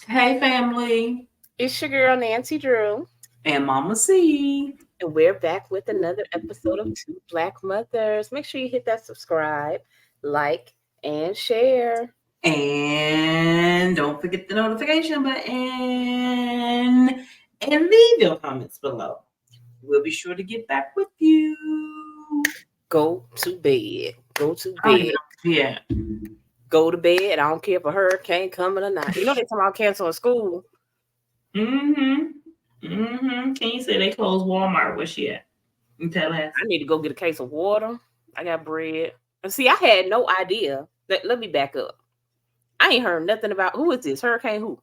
Hey, family. It's your girl Nancy Drew, And Mama C. and we're back with another episode of Two Black Mothers. Make sure you hit that subscribe, like, and share. And don't forget the notification button. And leave your comments below. We'll be sure to get back with you. Go to bed. Go to I don't even bed. know. Yeah. Go to bed. I don't care if a hurricane coming or not. You know they talking about canceling school. Can you say they closed Walmart? Where's she at? In Tallahassee. I need to go get a case of water. I got bread. And see, I had no idea. Let me back up. I ain't heard nothing about who is this hurricane. Who?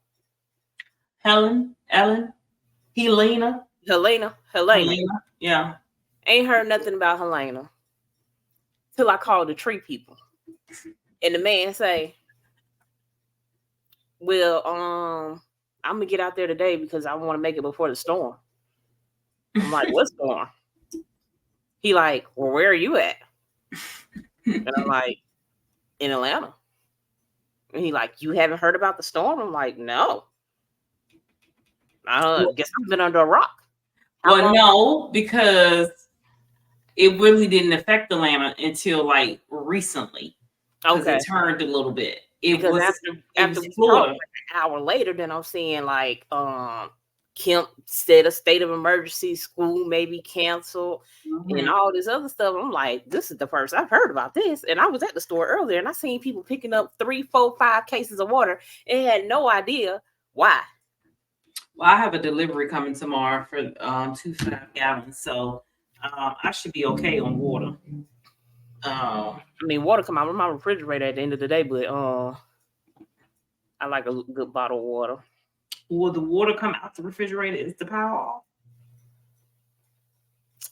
Ellen, Helena. Helena. Yeah. Ain't heard nothing about Helena till I called the tree people. And the man say, "Well, I'm gonna get out there today because I want to make it before the storm." I'm like, "What storm?" He like, "Well, where are you at?" And I'm like, "In Atlanta." And he like, "You haven't heard about the storm?" I'm like, "No, I guess I've been under a rock." How Well, long? no, because it really didn't affect Atlanta until like recently. Because Okay, it turned a little bit. It because was after we talked Florida. like an hour later, then I'm seeing like Kemp said a state of emergency, school may be canceled, and all this other stuff. I'm like, this is the first I've heard about this. And I was at the store earlier and I seen people picking up 3, 4, 5 cases of water and had no idea why. Well, I have a delivery coming tomorrow for 2 5 gallons, so I should be okay on water. I mean, water come out of my refrigerator at the end of the day, but I like a good bottle of water. Will the water come out the refrigerator? Is the power off?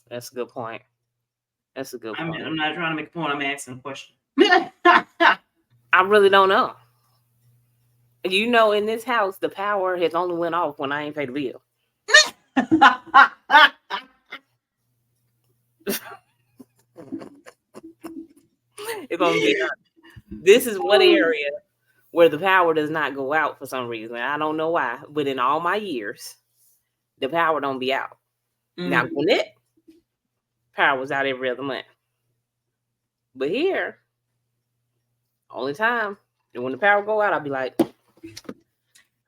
That's a good point. That's a good point. I'm not trying to make a point. I'm asking a question. I really don't know. You know, in this house, the power has only went off when I ain't paid the bill. If I'm being honest, this is one area where the power does not go out for some reason. I don't know why, but in all my years, the power don't be out. Now, Gwinnett, power was out every other month, but here, only time and when the power go out, I'll be like,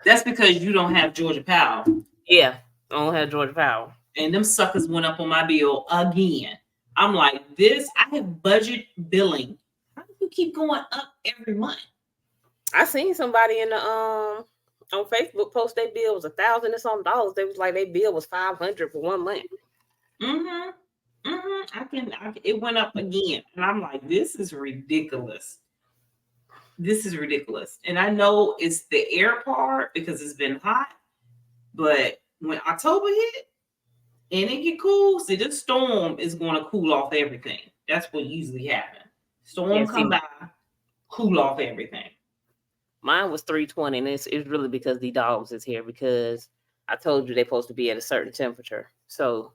That's because you don't have Georgia Power. yeah, I don't have Georgia Power. And them suckers went up on my bill again. I'm like, I have budget billing. How do you keep going up every month? I seen somebody in the on Facebook post their bill was $1,000 and some dollars. They was like their bill was $500 for 1 month. It went up again, and I'm like, this is ridiculous. This is ridiculous. And I know it's the air part because it's been hot, but when October hit and it get cool, see, this storm is going to cool off everything. That's what usually happens. Storm come by, cool off everything. Mine was 320, and it's really because the dogs is here because I told you they're supposed to be at a certain temperature. So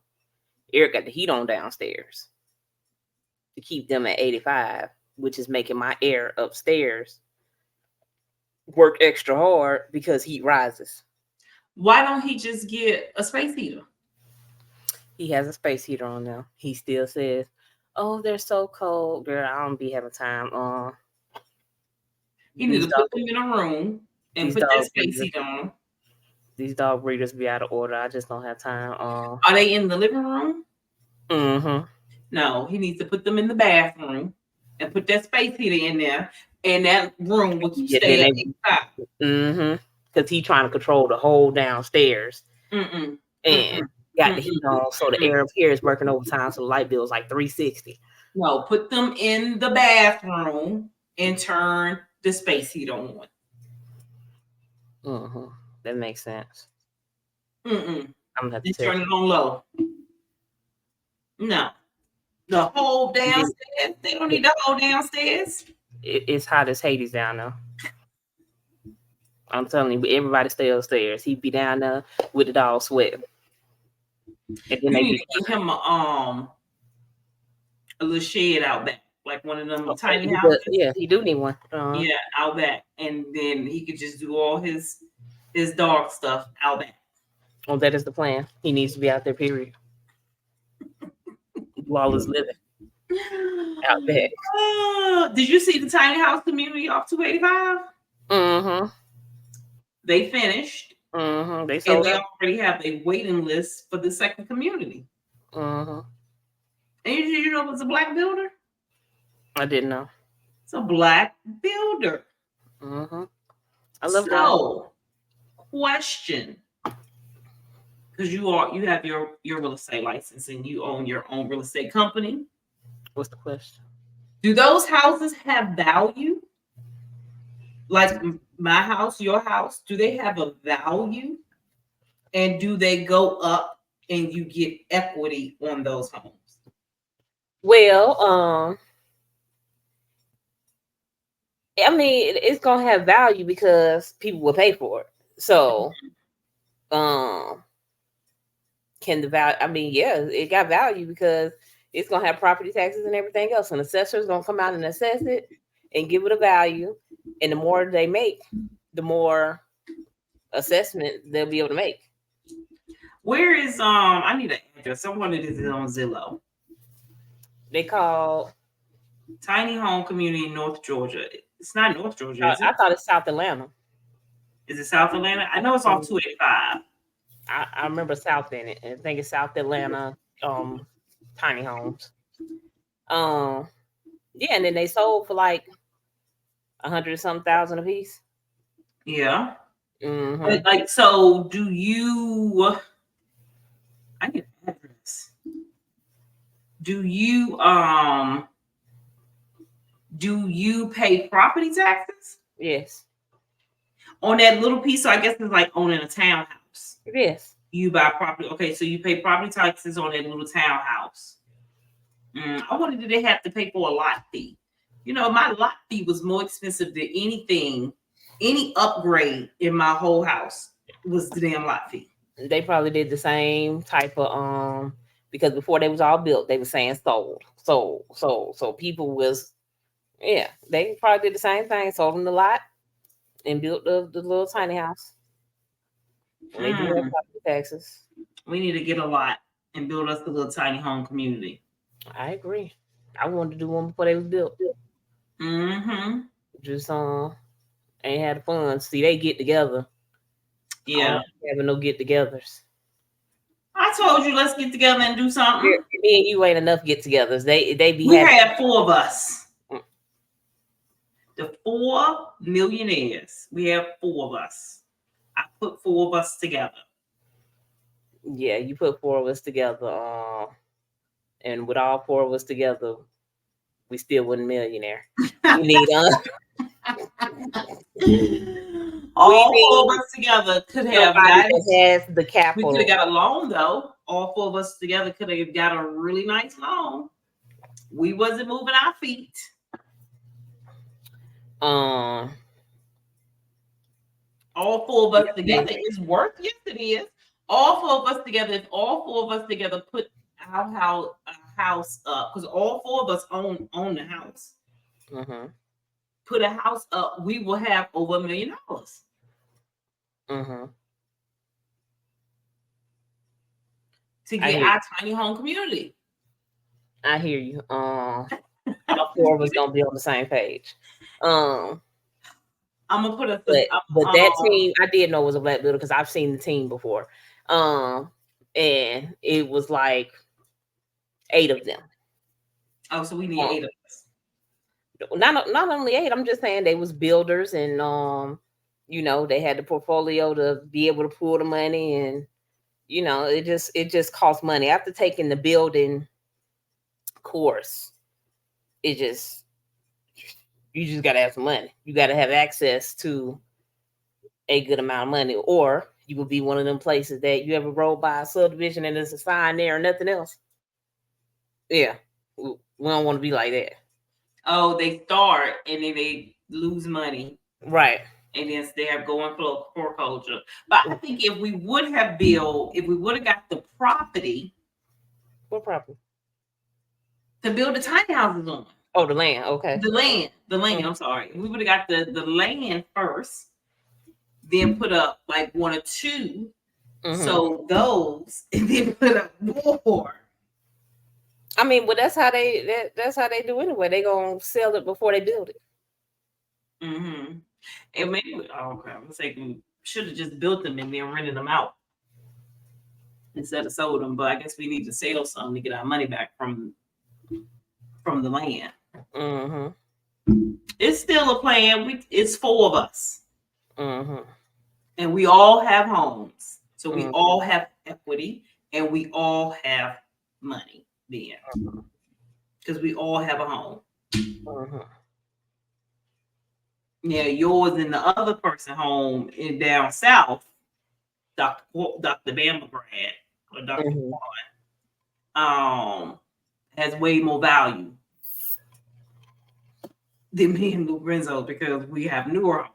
Eric got the heat on downstairs to keep them at 85, which is making my air upstairs work extra hard because heat rises. Why don't he just get a space heater? He has a space heater on now. He still says, "Oh, they're so cold, girl. I don't be having time." You need to put them in a room and put that space heater on. These dog breeders be out of order. I just don't have time. Are they in the living room? Mm-hmm. No, he needs to put them in the bathroom and put that space heater in there, and that room will keep staying at 85. Mm-hmm. Because he's trying to control the whole downstairs. And got the heat on, so the air up here is working overtime, so the light bill is like $360. No, put them in the bathroom and turn the space heater on. That makes sense. I'm gonna have to turn it on low. No, the whole downstairs. They don't need the whole downstairs. It's hot as Hades down there. I'm telling you, everybody stay upstairs. He be down there with the dog sweating. And then they need to give him a little shed out back, like one of them tiny houses. Yeah, he do need one. Yeah, out back, and then he could just do all his his dog stuff out back. Oh, that is the plan. He needs to be out there, period. Lawless living out there. Did you see the tiny house community off 285? Mm-hmm. They finished. Mm-hmm. They And sold they out. already have a waiting list for the second community. Mm-hmm. And you know it's a black builder? I didn't know. It's a black builder. Mm-hmm. I love that. So, question. Because you have your real estate license and you own your own real estate company. What's the question? Do those houses have value? Like my house, your house, do they have a value? And do they go up and you get equity on those homes? Well, I mean, it's gonna have value because people will pay for it. So, can the value? I mean, yeah, it got value because it's gonna have property taxes and everything else. An assessor's gonna come out and assess it and give it a value. And the more they make, the more assessment they'll be able to make. Where is I need an address. Someone that is on Zillow. They call Tiny Home Community in North Georgia. It's not North Georgia, is it? I thought it's South Atlanta. Is it South Atlanta? I know it's off 285. I remember South in it. I think it's South Atlanta, tiny homes. Yeah, and then they sold for like 100-something thousand a piece. Yeah. Mm-hmm. But like, so do you? I need an address. Do you pay property taxes? Yes. On that little piece, so I guess it's like owning a townhouse. Yes. You buy property. Okay, so you pay property taxes on that little townhouse. I wonder, did they have to pay for a lot fee? You know, my lot fee was more expensive than anything, any upgrade in my whole house was the damn lot fee. They probably did the same type of because before they was all built, they were saying sold. So people was, yeah, they probably did the same thing, sold them the lot and built the little tiny house. And they do have property taxes. We need to get a lot and build us a little tiny home community. I agree. I wanted to do one before they was built. Mm-hmm. Just ain't had the fun. See, they get together. Yeah. Having no get-togethers. I told you, let's get together and do something. Me and you ain't enough get-togethers. They be. We had 4 of us. The 4 millionaires. We have 4 of us. I put 4 of us together. Yeah, you put 4 of us together. And with all 4 of us together, we still wasn't millionaire. We need all 4 of us together could have has the capital. We could have got a loan though. All 4 of us together could have got a really nice loan. We wasn't moving our feet. All 4 of us together is worth. Yes, it is. All 4 of us together. If all 4 of us together put our house up, because all 4 of us own the house. Mm-hmm. Put a house up, we will have over $1 million. Mm-hmm. To get our tiny home community. I hear you. All 4 of us don't be on the same page. I'm gonna put but that team I did know was a black builder because I've seen the team before. And it was like 8 of them. Oh, so we need 8 of us. Not only 8, I'm just saying they was builders and you know, they had the portfolio to be able to pull the money, and you know, it just costs money. After taking the building course, you just gotta have some money. You gotta have access to a good amount of money, or you will be one of them places that you ever roll by a subdivision and there's a sign there and nothing else. Yeah, we don't want to be like that. Oh, they start and then they lose money, right? And then they have going for foreclosure. But I think if we would have got the property. What property? To build the tiny houses on. Oh, the land. Okay. The land. Mm-hmm. I'm sorry. We would have got the land first. then put up like 1 or 2, Mhm. so those, and then put up more. I mean, but that's how they do anyway. They gonna sell it before they build it. Mm-hmm. And maybe, oh crap, I'm saying should have just built them and then rented them out instead of sold them. But I guess we need to sell some to get our money back from the land. Mm-hmm. It's still a plan. It's 4 of us, Mm-hmm. and we all have homes, so we Mhm. all have equity, and we all have money. Then, because we all have a home. Mm-hmm. Yeah, yours and the other person home in down south, Dr. Bama grad or Dr. Mhm. Has way more value than me and Lorenzo because we have newer homes.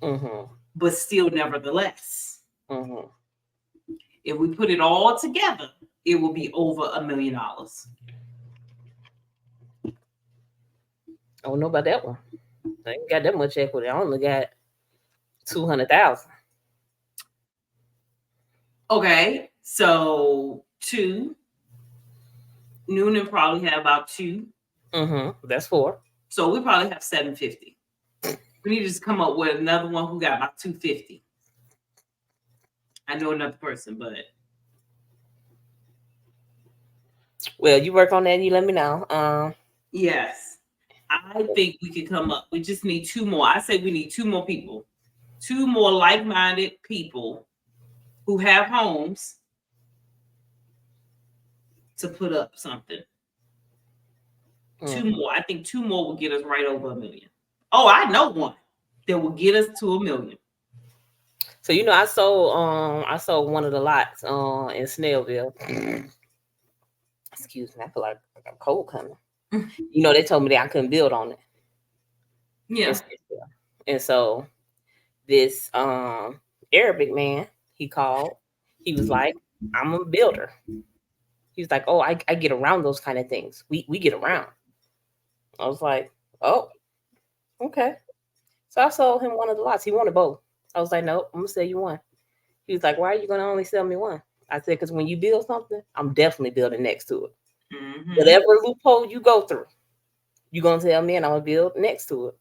Mm-hmm. But still, nevertheless, Mm-hmm. if we put it all together, it will be over $1 million. I don't know about that one. I ain't got that much equity. I only got 200,000. Okay, so 2. Noonan probably have about 2. Mm-hmm. That's 4. So we probably have 750. We need to just come up with another one who got about 250. I know another person, but well, you work on that and you let me know. Yes, I think we could come up. We just need 2 more. I say we need 2 more people, 2 more like-minded people who have homes to put up something. 2 more. I think 2 more will get us right over $1 million. Oh, I know one that will get us to $1 million. So I sold one of the lots in Snellville. Excuse me, I feel like I got a cold coming. They told me that I couldn't build on it. Yeah. And so this Arabic man, he called. He was like, I'm a builder. He was like, oh, I get around those kind of things. We get around. I was like, oh, okay. So I sold him one of the lots. He wanted both. I was like, nope, I'm going to sell you one. He was like, why are you going to only sell me one? I said, because when you build something, I'm definitely building next to it. Mm-hmm. Whatever loophole you go through, you're going to tell me and I'm going to build next to it.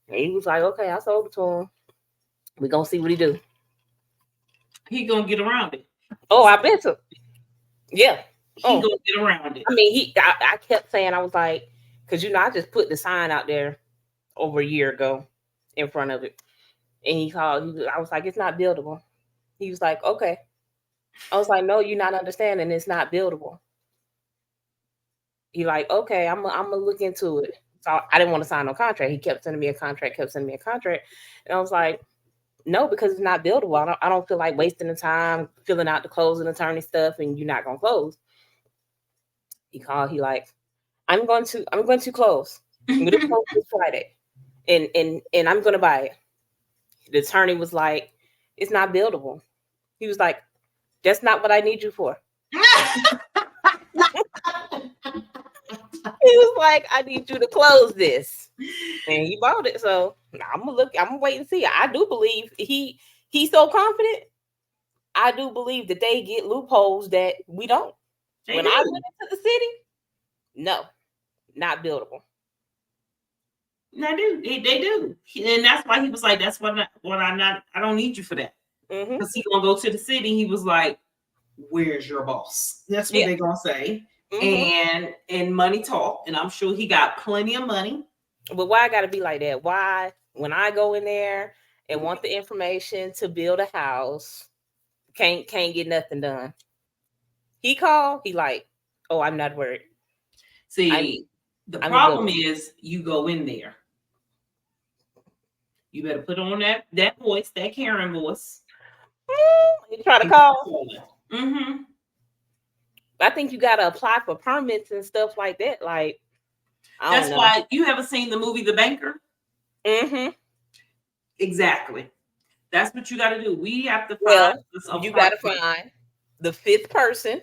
And he was like, okay, I sold it to him. We're going to see what he do. He going to get around it. Oh, I bet so. Yeah. He going to get around it. I mean, I kept saying, I was like, because, I just put the sign out there over a year ago in front of it. And he called. I was like, it's not buildable. He was like, okay. I was like, no, you're not understanding. It's not buildable. He like, okay, I'm gonna look into it. So I didn't want to sign no contract. He kept sending me a contract, And I was like, no, because it's not buildable. I don't feel like wasting the time filling out the closing attorney stuff and you're not gonna close. He called. He like, I'm going to close. I'm going to close this Friday, and I'm going to buy it. The attorney was like, it's not buildable. He was like, that's not what I need you for. He was like, I need you to close this. And he bought it. So I'm gonna wait and see. I do believe he's so confident. I do believe that they get loopholes that we don't. I went into the city, no, not buildable. They do. And that's why he was like, that's what I don't need you for that. Because he gonna go to the city. He was like, where's your boss? That's what they're gonna say. And money talk. And I'm sure he got plenty of money. But why I gotta be like that? Why when I go in there and want the information to build a house, can't get nothing done? He called, he like, oh, I'm not worried. See, the problem is you go in there. You better put on that voice, that Karen voice. You try to call. I think you gotta apply for permits and stuff like that. Like, that's why you haven't seen the movie The Banker. Exactly. That's what you got to do. We have to find. You got to find the 5th person.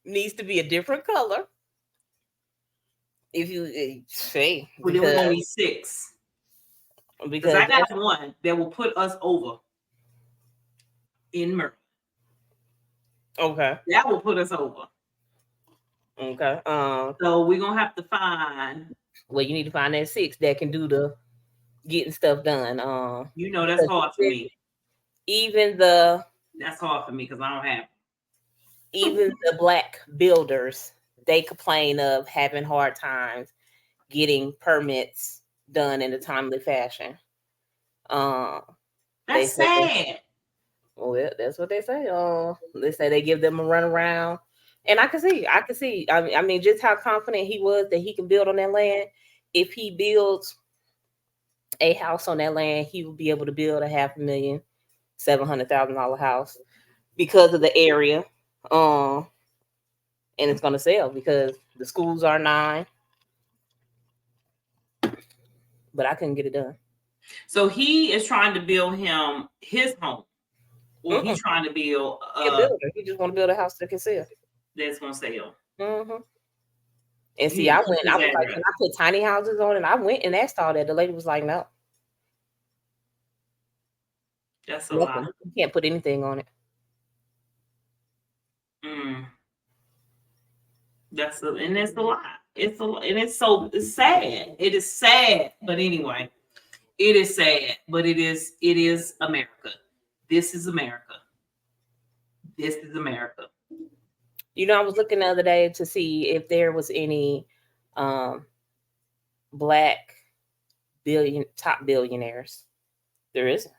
Needs to be a different color. If you say, well, there was only 6. Because I got one that will put us over. in Maryland. Okay. That will put us over. Okay. So we're gonna have to find. Well, you need to find that 6 that can do the getting stuff done. You know that's hard for me. Even that's hard for me because I don't have. Even the Black builders, they complain of having hard times getting permits done in a timely fashion. That's sad. Well, that's what they say. They say they give them a run around, and I can see. I mean, just how confident he was that he can build on that land. If he builds a house on that land, he will be able to build a $500,000-$700,000 house because of the area. And it's going to sell because the schools are 9. But I couldn't get it done. So he is trying to build him his home, or he's trying to build a builder. He just want to build a house that can sell. That's gonna sell. And see, I was like, can I put tiny houses on it? I went and asked all that. The lady was like, no. That's a lot. You can't put anything on it. That's a lot. It's sad. It is sad, but anyway, it is sad, but it is America. This is America. This is America. You know, I was looking the other day to see if there was any Black top billionaires. There isn't.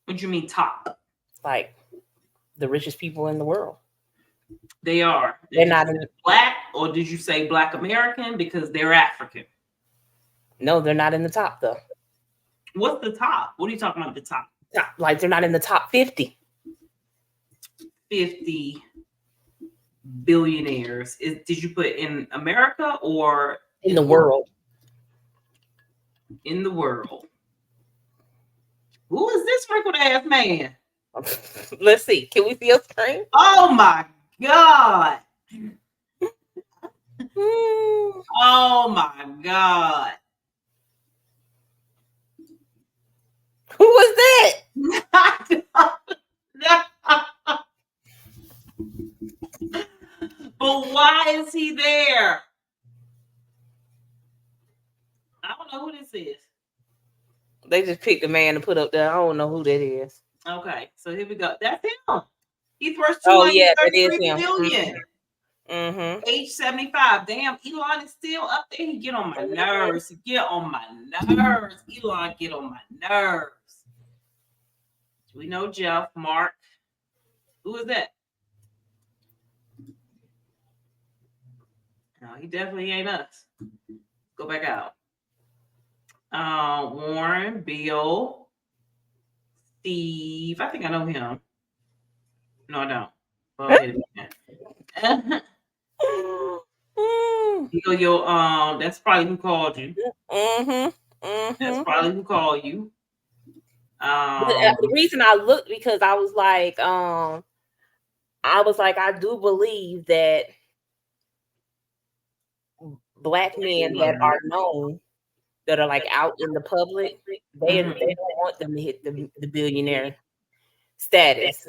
What do you mean top? Like the richest people in the world. They are. They're not Black, or did you say Black American because they're African? No, they're not in the top though. What's the top? What are you talking about? The top? Like they're not in the top 50. 50 billionaires. Did you put in America or in the world? In the world. Who is this wrinkled ass man? Let's see. Can we see your screen? Oh my God. Oh my God. Who was that? But why is he there? I don't know who this is. They just picked a man to put up there. I don't know who that is. Okay, so here we go. That's him. He's worth $233 billion. Age 75. Damn, Elon is still up there. He get on my nerves. Elon, get on my nerves. We know Jeff, Mark. Who is that? No, he definitely ain't us. Go back out. Warren, Bill, Steve. I think I know him. No, I don't. Oh, wait a minute. That's probably who called you. That's probably who called you. The reason I looked because I was like, I do believe that Black men that are known, that are like out in the public, they don't want them to hit the billionaire status.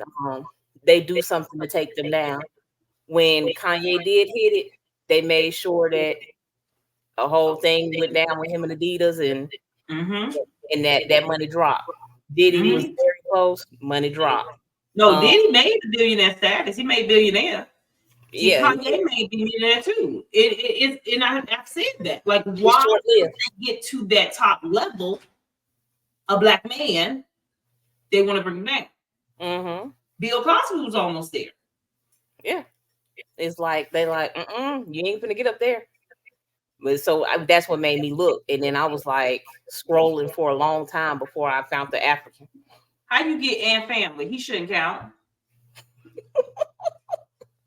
They do something to take them down. When Kanye did hit it, they made sure that a whole thing went down with him and Adidas, and that money dropped. Diddy was very close. Money dropped. No, Diddy made the billionaire status. He made billionaire. Yeah, Kanye made billionaire too. And I've said that. Like, why did they get to that top level? A Black man, they want to bring him down. Bill Cosby was almost there. Yeah, it's like they like, you ain't gonna get up there. But so that's what made me look, and then I was like scrolling for a long time before I found the African. How you get and family? He shouldn't count.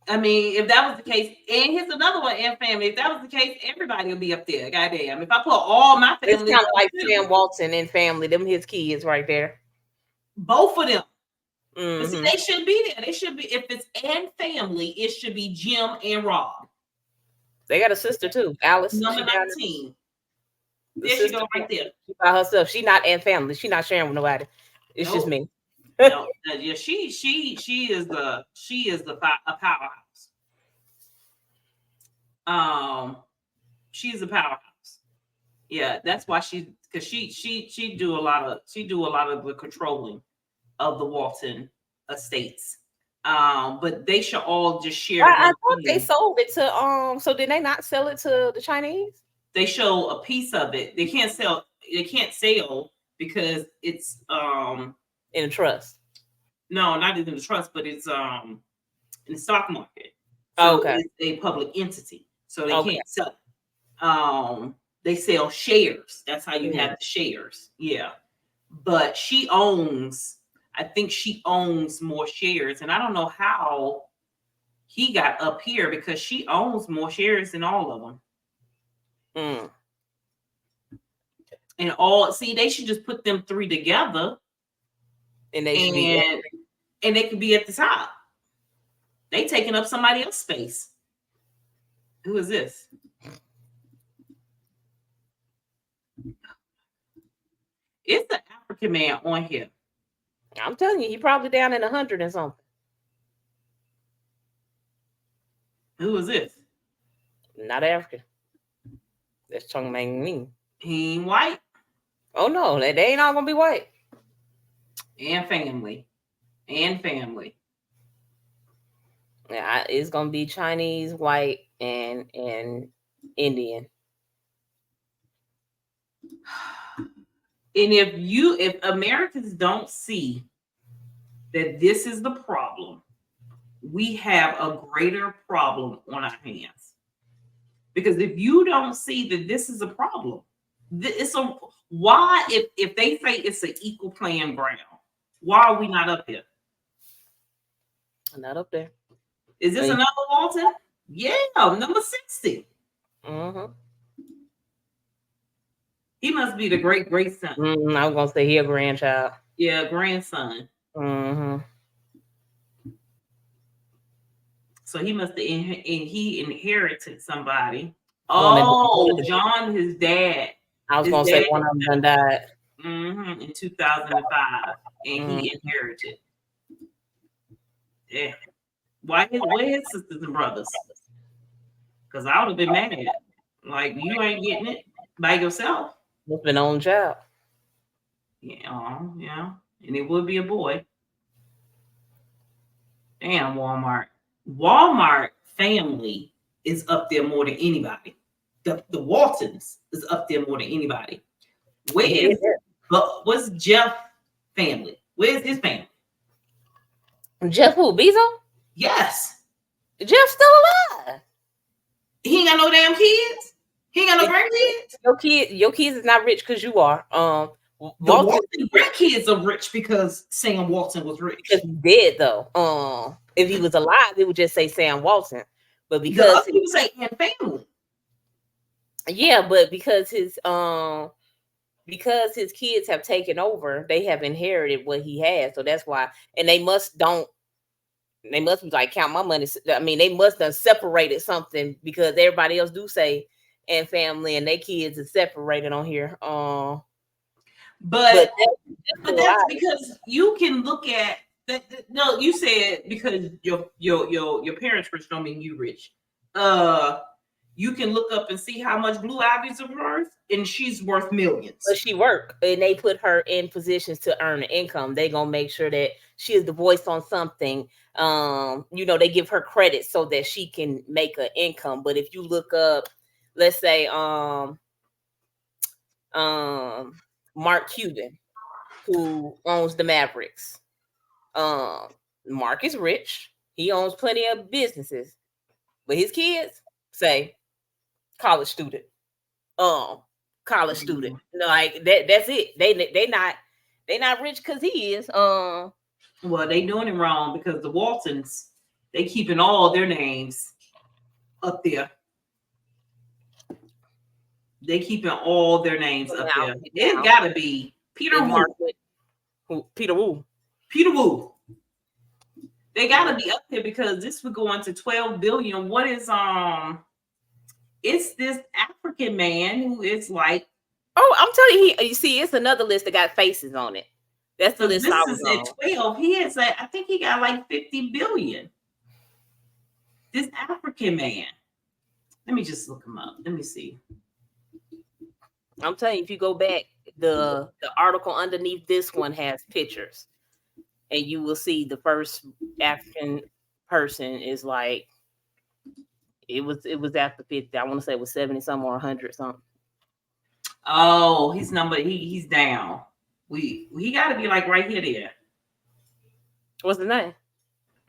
I mean, if that was the case, and here's another one, and family. If that was the case, everybody will be up there. Goddamn! If I put all my family, it's kind of like Sam Walton and family. Them his kids right there. Both of them. But see, they should be there. They should be. If it's and family, it should be Jim and Rob. They got a sister too, Alice. Number 19. There she go right there. She by herself. She not and family. She not sharing with nobody. It's just me. No, yeah, she is a powerhouse. She's a powerhouse. Yeah, that's why because she do a lot of the controlling of the Walton estates. But they should all just share I one thought they thing. sold it to so did they not sell it to the Chinese? They show a piece of it. They can't sell because it's In a trust. no, not in the trust, but it's in the stock market. Oh, So okay. it's a public entity. So they Okay. can't sell it. They sell shares. That's how you Mhm. have the shares. Yeah. But I think she owns more shares. And I don't know how he got up here because she owns more shares than all of them. Mm. And they should just put them three together And they should be and they could be at the top. They taking up somebody else's space. Who is this? It's the African man on here. I'm telling you, he probably down in 100 and something. Who is this? Not African. That's Chung Mang Ning. He ain't white. Oh no, they ain't all gonna be white. And family. Yeah, it's gonna be Chinese, white, and Indian. And if Americans don't see that this is the problem, we have a greater problem on our hands. Because if you don't see that this is a problem, why if they say it's an equal playing ground, why are we not up here? Not up there. Is this another Walton? Yeah, number 60. Mm-hmm. He must be the great son. I was gonna say he a grandchild. Yeah, grandson. Mm-hmm. So he must have he inherited somebody. Oh, John, his dad. I was gonna say one of them died. In 2005, and he inherited. Yeah. Where his sisters and brothers? Because I would have been mad. Like, you ain't getting it by yourself. It's been own child. Yeah, yeah. And it would be a boy. Damn, Walmart. Walmart family is up there more than anybody. The Waltons is up there more than anybody. What's Jeff family? Where's his family? Jeff who? Bezos? Yes. Jeff's still alive. He ain't got no damn kids. He ain't got no grandkids. Your kids is not rich because you are. The Walton grandkids are rich because Sam Walton was rich. Because he's dead though. If he was alive, it would just say Sam Walton. But because people say and family. Yeah, but because his kids have taken over, they have inherited what he has. So that's why, and they must be like, count my money. I mean, they must have separated something because everybody else do say and family and their kids is separated on here. But that's because you can look at that. No, you said because your parents rich don't mean you rich. You can look up and see how much Blue Ivy's worth, and she's worth millions. But she worked, and they put her in positions to earn an income. They gonna make sure that she is the voice on something. They give her credit so that she can make an income. But if you look up, let's say, Mark Cuban, who owns the Mavericks. Mark is rich. He owns plenty of businesses, but his kids say college student. College student. Like that's it. They not rich because he is. Well, they doing it wrong because the Waltons, they keeping all their names up there. They keeping all their names up there. It gotta be Peter Wu. Peter Wu. Peter Wu. They gotta be up there because this would go into 12 billion. What is it's this African man who is like, oh, I'm telling you, you see, it's another list that got faces on it. That's the Because list I this was is at on. 12. He has I think he got like 50 billion. This African man. Let me just look him up. Let me see. I'm telling you, if you go back, the article underneath this one has pictures, and you will see the first African person is like it was after 50. I want to say it was 70 something or 100 something. Oh, he's down. He got to be like right here there. What's the name?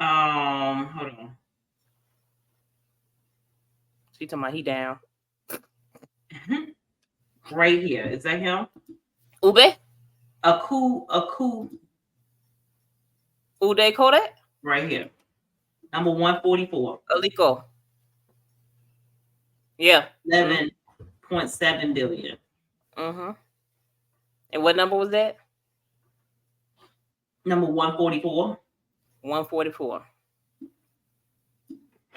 Hold on. She talking about he down. Right here. Is that him? Ube? Aku. Ude Kodak? Right here. Number 144. Aliko. Yeah. 11.7 billion. Mm-hmm. And what number was that? Number 144. 144.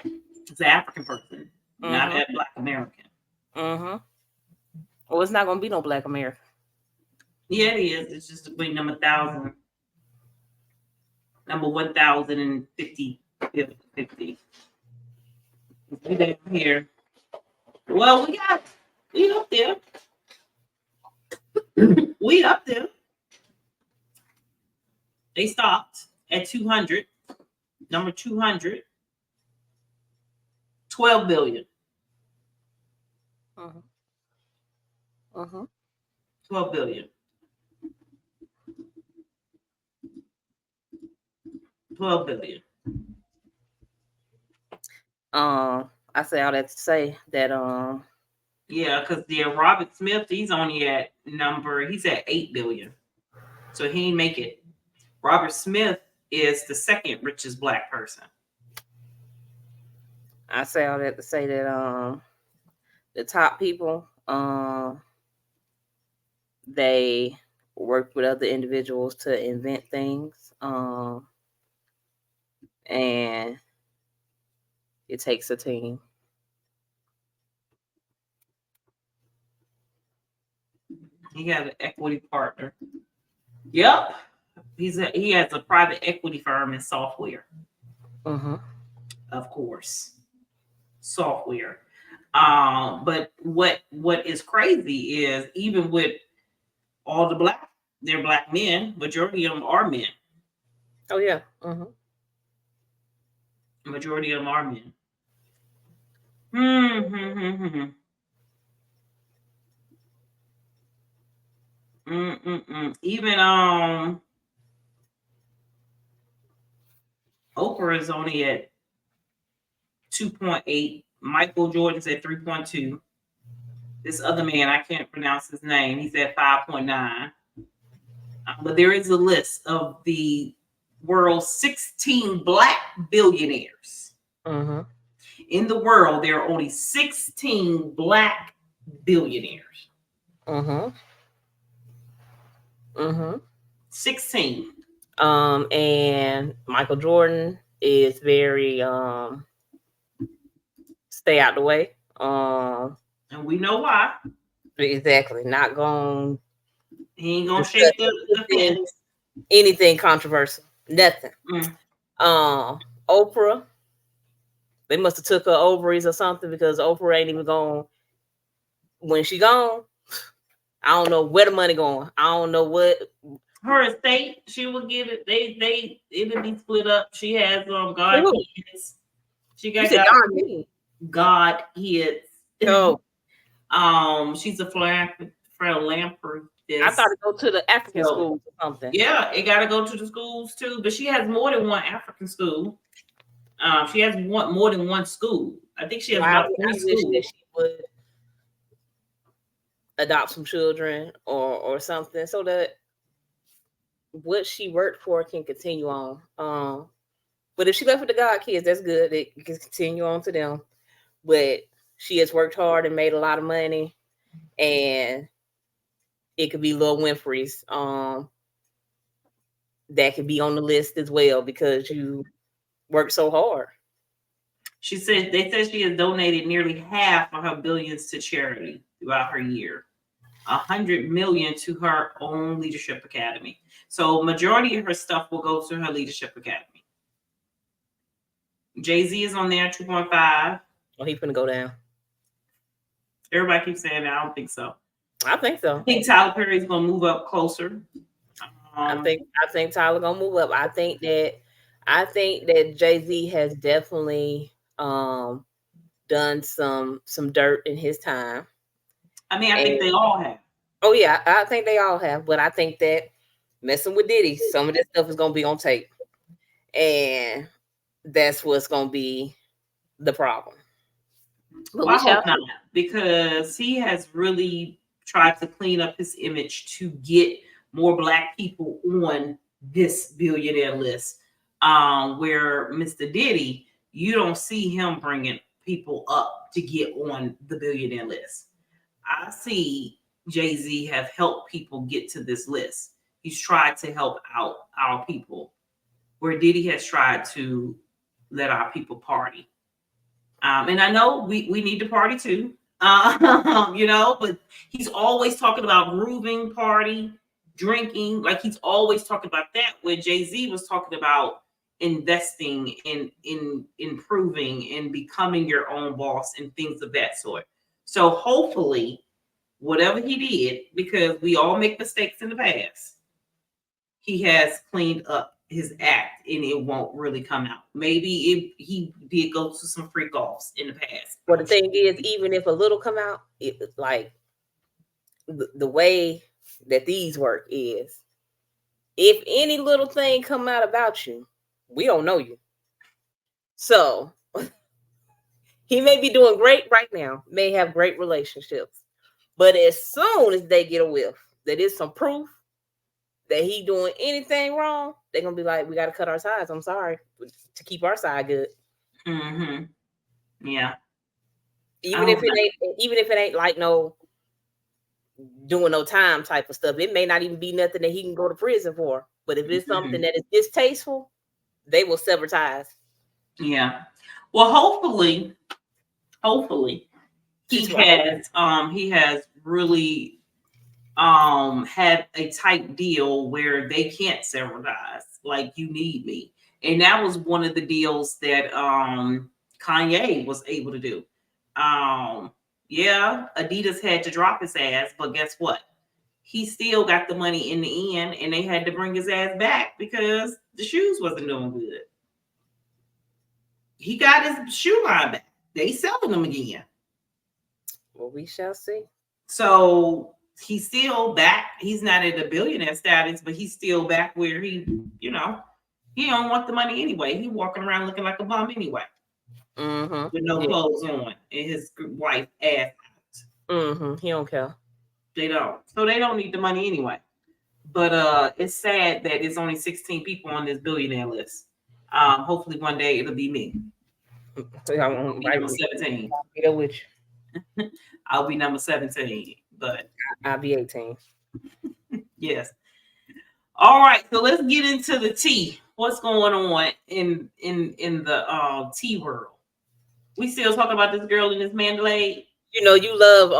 It's an African person, not a Black American. Mm-hmm. Well, it's not gonna be no Black American. Yeah, it is. It's just between number 1,000. Number 1,050. 50. We down here. Well, we up there. We up there. They stopped at 200. Number 200. 12 billion. 12 billion. 12 billion. I say all that to say that yeah, because Robert Smith, he's at 8 billion. So he ain't make it. Robert Smith is the second richest Black person. I say all that to say that the top people they work with other individuals to invent things, and it takes a team. He has an equity partner. Yep. He has a private equity firm in software. Of course. Software. But what is crazy is even with all they're Black men, majority of them are men. Oh yeah. Majority of them are men. Even Oprah is only at 2.8. Michael Jordan's at 3.2. This other man, I can't pronounce his name. He's at 5.9. But there is a list of the world's 16 Black billionaires. In the world, there are only 16 Black billionaires. 16. And Michael Jordan is very stay out the way. And we know why. Exactly. Not going. He ain't gonna shake the fence. Anything controversial. Nothing. Oprah. They must have took her ovaries or something, because Oprah ain't even going. When she gone, I don't know where the money going. I don't know what. Her estate, she will get it. It'll be split up. She has God kids. She got God kids. Oh. She's a philanthropist. I thought it go to the African schools or something. Yeah, it got to go to the schools too. But she has more than one African school. She has more than one school. I think she has about 3 schools. That she would adopt some children or something, so that what she worked for can continue on. But if she left with the God kids, that's good. It can continue on to them. But she has worked hard and made a lot of money, and it could be Lil Winfrey's that could be on the list as well, because you worked so hard. They said she has donated nearly half of her billions to charity throughout her year. 100 million to her own leadership academy. So majority of her stuff will go to her Leadership Academy. Jay-Z is on there, 2.5. Oh, he's gonna go down. Everybody keeps saying that. I don't think so. I think so. I think Tyler Perry's gonna move up closer. I think Tyler gonna move up. I think that Jay-Z has definitely done some dirt in his time. I mean, I think they all have. Oh yeah, I think they all have, but I think that messing with Diddy, some of this stuff is gonna be on tape, and that's what's gonna be the problem. But I hope not, because he has really tried to clean up his image to get more Black people on this billionaire list. Where Mr. Diddy, you don't see him bringing people up to get on the billionaire list. I see Jay-Z have helped people get to this list. He's tried to help out our people, where Diddy has tried to let our people party. And I know we need to party too, but he's always talking about grooving, party, drinking. Like he's always talking about that, where Jay-Z was talking about investing in improving and becoming your own boss and things of that sort. So hopefully, whatever he did, because we all make mistakes in the past, he has cleaned up his act and it won't really come out. Maybe if he did go to some freak offs in the past. Well, the thing is, even if a little come out, like the way that these work is, if any little thing come out about you, we don't know you. So he may be doing great right now, may have great relationships, but as soon as they get a whiff that is some proof that he doing anything wrong, they're gonna be like, we got to cut our ties. I'm sorry, to keep our side good. Mm-hmm. Yeah. Even if it ain't like no doing no time type of stuff, it may not even be nothing that he can go to prison for. But if it's something that is distasteful, they will sever ties. Yeah. Well, hopefully he has really had a tight deal where they can't sever ties. Like, you need me. And that was one of the deals that Kanye was able to do. Yeah, Adidas had to drop his ass, but guess what? He still got the money in the end, and they had to bring his ass back because the shoes wasn't doing good. He got his shoe line back. They selling them again. Well, we shall see. So he's still back. He's not at a billionaire status, but he's still back where he don't want the money anyway. He walking around looking like a bum anyway. Mm-hmm. With no clothes on and his wife ass out. Mm-hmm. He don't care. They don't. So they don't need the money anyway. But it's sad that it's only 16 people on this billionaire list. Hopefully one day it'll be me. I'll be number 17. I'll be number 17, but I'll be 18. Yes. All right, so let's get into the tea. What's going on in the tea world? We still talking about this girl in this Mandalay. You know, you love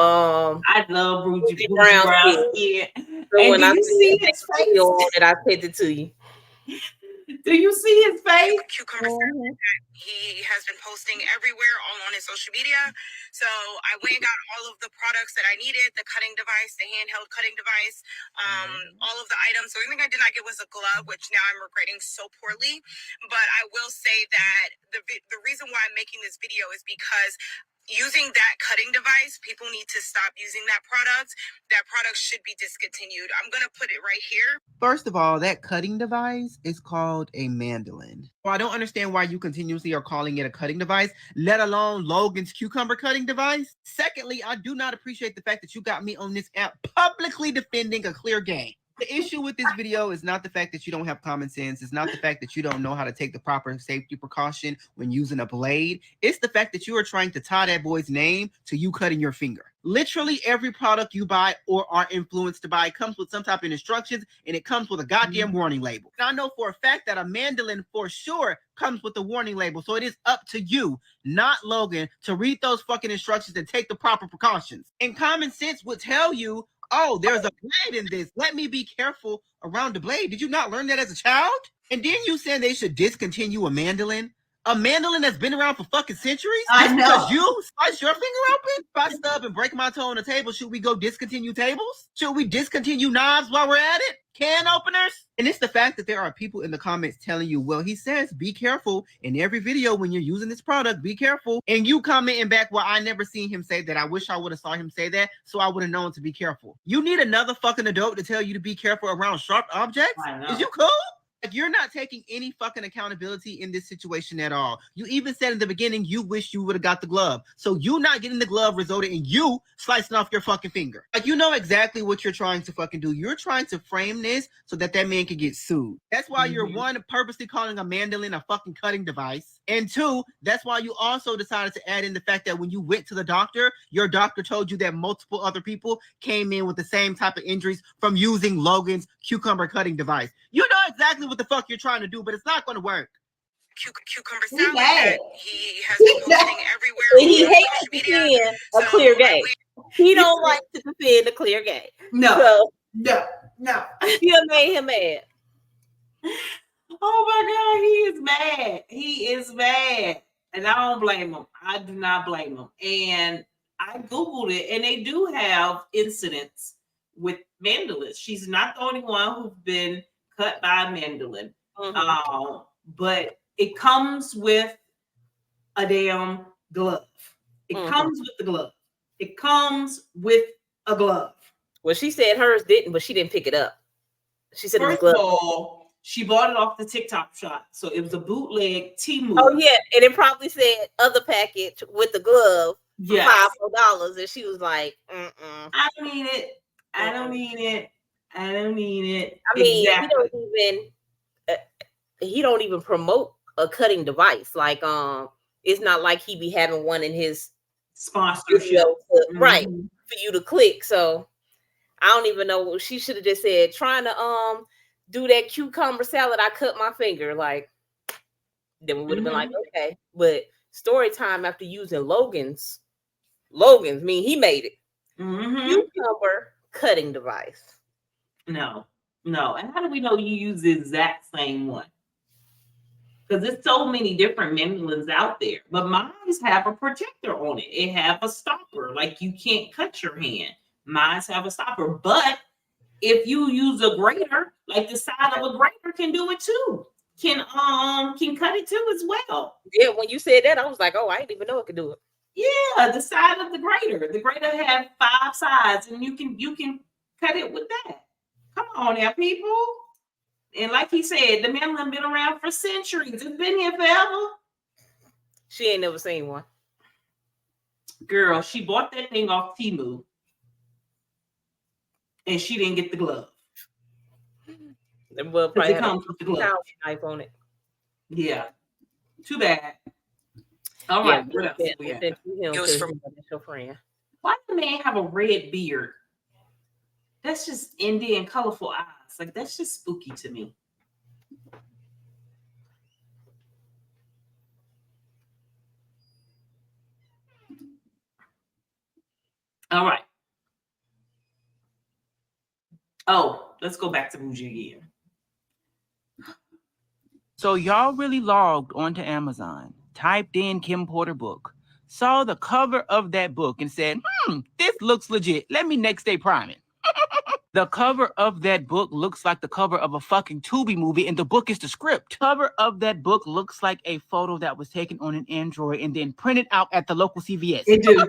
I love Bougie Brown skin. So and do you see his face? That I sent it to you. Do you see his face? Cucumber syrup that he has been posting everywhere, all on his social media. So I went and got all of the products that I needed, the cutting device, the handheld cutting device, all of the items. So the only thing I did not get was a glove, which now I'm regretting so poorly. But I will say that the reason why I'm making this video is because using that cutting device, people need to stop using that product. That product should be discontinued. I'm going to put it right here. First of all, that cutting device is called a mandolin. Well, I don't understand why you continuously are calling it a cutting device, let alone Logan's cucumber cutting device. Secondly, I do not appreciate the fact that you got me on this app publicly defending a clear game. The issue with this video is not the fact that you don't have common sense. It's not the fact that you don't know how to take the proper safety precaution when using a blade. It's the fact that you are trying to tie that boy's name to you cutting your finger. Literally every product you buy or are influenced to buy comes with some type of instructions, and it comes with a goddamn warning label. And I know for a fact that a mandolin for sure comes with a warning label. So it is up to you, not Logan, to read those fucking instructions and take the proper precautions. And common sense would tell you, oh, there's a blade in this. Let me be careful around the blade. Did you not learn that as a child? And then you saying they should discontinue a mandolin? A mandolin that's been around for fucking centuries? I Just know. because you slice your finger open? If I stub and break my toe on the table, should we go discontinue tables? Should we discontinue knives while we're at it? Can openers? And it's the fact that there are people in the comments telling you, well, he says, be careful in every video when you're using this product, be careful. And you commenting back, well, I never seen him say that. I wish I would have saw him say that, so I would have known to be careful. You need another fucking adult to tell you to be careful around sharp objects? I know. Is you cool? Like, you're not taking any fucking accountability in this situation at all. You even said in the beginning you wish you would have got the glove. So you not getting the glove resulted in you slicing off your fucking finger. Like, you know exactly what you're trying to fucking do. You're trying to frame this so that man can get sued. That's why you're, one, purposely calling a mandolin a fucking cutting device. And two, that's why you also decided to add in the fact that when you went to the doctor, your doctor told you that multiple other people came in with the same type of injuries from using Logan's cucumber cutting device. You know exactly what the fuck you're trying to do, but it's not going to work. Cucumber He salad mad. that he has been posting everywhere And he on hates social to media. defend a So clear I game. went- He don't like to defend a clear game. No, So no. you done made him mad. Oh my God, he is mad. He is mad. And I don't blame him. I do not blame him. And I Googled it, and they do have incidents with mandolins. She's not the only one who's been cut by a mandolin. But it comes with a damn glove. It comes with the glove. It comes with a glove. Well, she said hers didn't, but she didn't pick it up. She said First it was of glove. all, she bought it off the TikTok shop. So it was a bootleg Temu. Oh, yeah. And it probably said other package with the glove for Yes. $5. And she was like, I don't need it. I don't need it. I don't need it. I mean, exactly. he don't even promote a cutting device. Like, it's not like he be having one in his sponsorship, right, for you to click. So I don't even know. She should have just said, trying to do that cucumber salad, I cut my finger. Like, then we would have been like, okay. But story time after using Logan's, he made it. Cucumber cutting device. No. And how do we know you use the exact same one? Because there's so many different mandolins out there. But mine have a protector on it. It have a stopper. Like, you can't cut your hand. Mine have a stopper. But if you use a grater, like the side of a grater can do it too. Can cut it too as well. Yeah, when you said that, I was like, oh, I didn't even know it could do it. Yeah, the side of the grater. The grater have 5 sides, and you can cut it with that. Come on now, people. And like he said, the mandolin been around for centuries. It's been here forever. She ain't never seen one. Girl, she bought that thing off Temu. And she didn't get the glove. Well, probably it comes with the glove. Knife on it. Yeah. Too bad. All right. What else? It was from your friend. Why does the man have a red beard? That's just Indian colorful eyes. Like, that's just spooky to me. All right. Oh, let's go back to Bougie again. So y'all really logged onto Amazon, typed in Kim Porter book, saw the cover of that book and said, this looks legit. Let me next day prime it. The cover of that book looks like the cover of a fucking Tubi movie, and the book is the script. Cover of that book looks like a photo that was taken on an Android and then printed out at the local CVS. It do.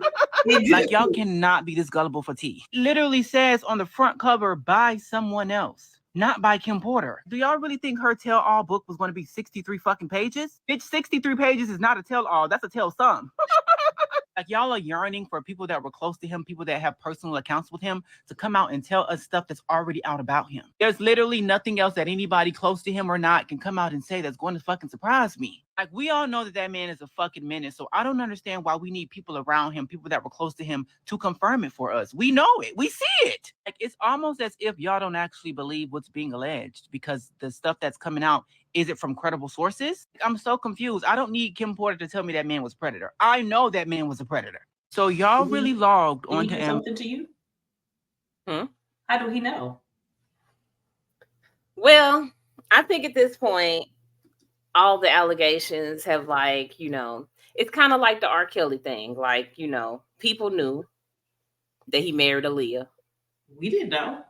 Like, y'all cannot be this gullible for tea. Literally says on the front cover, by someone else, not by Kim Porter. Do y'all really think her tell-all book was going to be 63 fucking pages? Bitch, 63 pages is not a tell-all. That's a tell-some. Like, y'all are yearning for people that were close to him, people that have personal accounts with him, to come out and tell us stuff that's already out about him. There's literally nothing else that anybody close to him or not can come out and say that's going to fucking surprise me. Like, we all know that man is a fucking menace, so I don't understand why we need people around him, people that were close to him, to confirm it for us. We know it. We see it. Like, it's almost as if y'all don't actually believe what's being alleged, because the stuff that's coming out, is it from credible sources? I'm so confused. I don't need Kim Porter to tell me that man was predator. I know that man was a predator. So y'all really logged onto something to you? How do he know? Well, I think at this point, all the allegations have like, it's kind of like the R. Kelly thing. Like, people knew that he married Aaliyah. We didn't know.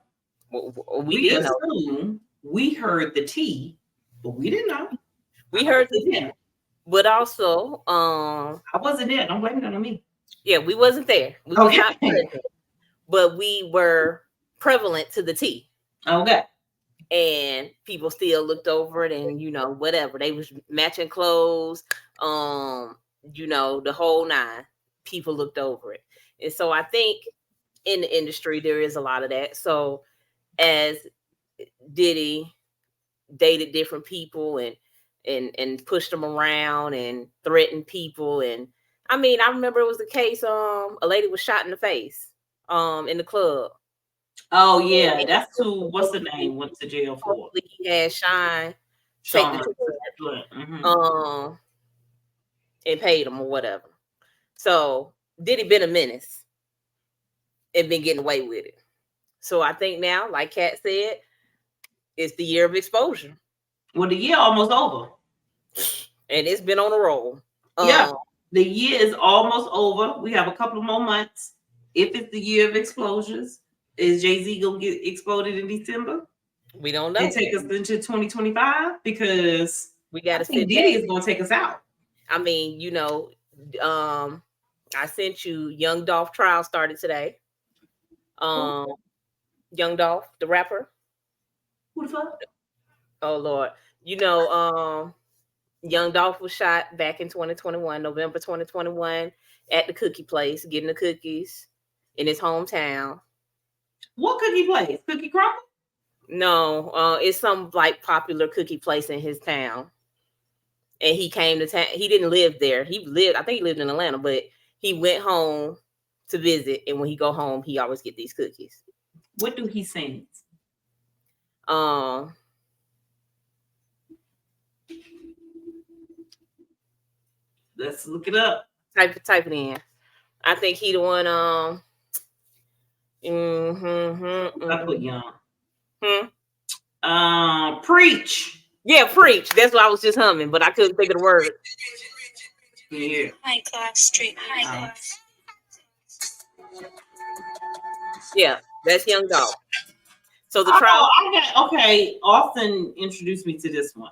We did know. Assumed. We heard the tea, but we didn't know. We heard the tea. But also, I wasn't there. Don't blame it on me. Yeah, we wasn't there. We was not present, but we were prevalent to the tea. Okay. And people still looked over it, and whatever, they was matching clothes, the whole nine. People looked over it, and so I think in the industry there is a lot of that. So as Diddy dated different people and pushed them around and threatened people, and I mean, I remember it was the case. A lady was shot in the face in the club. Oh yeah, that's who. What's the name? Went to jail for? He had Sean take the and paid him or whatever. So Diddy been a menace and been getting away with it. So I think now, like Kat said, it's the year of exposure. Well, the year almost over, and it's been on a roll. Yeah, the year is almost over. We have a couple of more months. If it's the year of exposures. Is Jay-Z gonna get exploded in December? We don't know. And take us into 2025 because we got to see. Diddy is gonna take us out. I mean, I sent you Young Dolph trial started today. Young Dolph, the rapper. Who the fuck? Oh Lord, Young Dolph was shot back in 2021, November 2021, at the cookie place, getting the cookies in his hometown. What cookie place? Cookie Crumble? No, it's some like popular cookie place in his town. And he came to town. He didn't live there. I think he lived in Atlanta, but he went home to visit. And when he go home, he always get these cookies. What do he sing? Let's look it up. Type it in. I think he the one. I put young. Preach. Yeah, preach. That's what I was just humming, but I couldn't think of the word. Yeah. High class street. High class. Yeah, that's Young Dolph. So the trial. Okay. Austin introduced me to this one.